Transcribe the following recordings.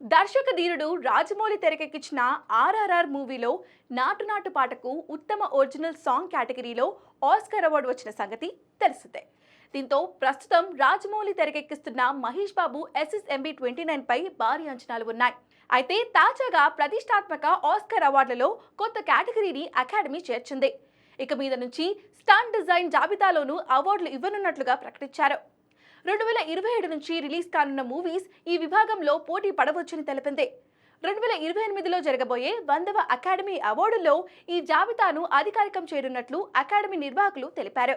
దర్శక ధీరుడు రాజమౌళి తెరకెక్కించిన ఆర్ఆర్ఆర్ మూవీలో నాటు నాటు పాటకు ఉత్తమ ఒరిజినల్ సాంగ్ కేటగిరీలో ఆస్కార్ అవార్డు వచ్చిన సంగతి తెలిసిందే. దీంతో ప్రస్తుతం రాజమౌళి తెరకెక్కిస్తున్న మహేష్ బాబు SSMB 29 పై భారీ అంచనాలు ఉన్నాయి. అయితే తాజాగా ప్రతిష్టాత్మక ఆస్కార్ అవార్డులలో కొత్త కేటగిరీని అకాడమీ చేర్చింది. ఇక మీద నుంచి స్టంట్ డిజైన్ జాబితాలోనూ అవార్డులు ఇవ్వనున్నట్లుగా ప్రకటించారు. 2027 నుంచి రిలీజ్ కానున్న మూవీస్ ఈ విభాగంలో పోటీ పడవచ్చని తెలిపింది. 2028లో జరగబోయే 100వ అకాడమీ అవార్డుల్లో ఈ జాబితాను అధికారికం చేయనున్నట్లు అకాడమీ నిర్వాహకులు తెలిపారు.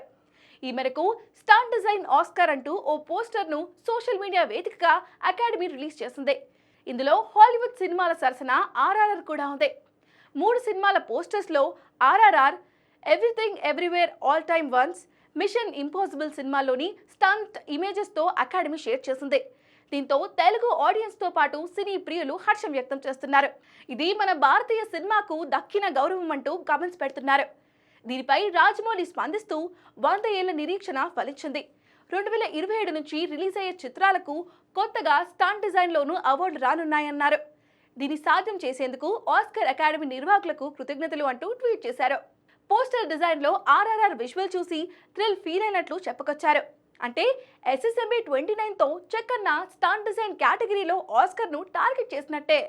ఈ మేరకు స్టంట్ డిజైన్ ఆస్కార్ అంటూ ఓ పోస్టర్ను సోషల్ మీడియా వేదికగా అకాడమీ రిలీజ్ చేసింది. ఇందులో హాలీవుడ్ సినిమాల సరసన ఆర్ఆర్ఆర్ కూడా ఉంది. 3 సినిమాల పోస్టర్స్లో RRR, everything everywhere all time once, mission impossible సినిమాలోని స్టంట్ ఇమేజెస్తో అకాడమీ షేర్ చేసింది. దీంతో తెలుగు ఆడియన్స్తో పాటు సినీ ప్రియులు హర్షం వ్యక్తం చేస్తున్నారు. ఇది మన భారతీయ సినిమాకు దక్కిన గౌరవం అంటూ కామెంట్స్ పెడుతున్నారు. దీనిపై రాజమౌళి స్పందిస్తూ 100 ఏళ్ల నిరీక్షణ ఫలించింది. 2027 నుంచి రిలీజ్ అయ్యే చిత్రాలకు కొత్తగా స్టంట్ డిజైన్లోనూ అవార్డులు రానున్నాయన్నారు. దీన్ని సాధ్యం చేసేందుకు ఆస్కార్ అకాడమీ నిర్వాహకులకు కృతజ్ఞతలు అంటూ ట్వీట్ చేశారు. పోస్టర్ డిజైన్లో ఆర్ఆర్ఆర్ విజువల్ చూసి థ్రిల్ ఫీల్ అయినట్లు చెప్పుకొచ్చారు. అంటే SSMB 29తో చెక్కన్న స్టంట్ డిజైన్ కేటగిరీలో ఆస్కర్ను టార్గెట్ చేసినట్టే.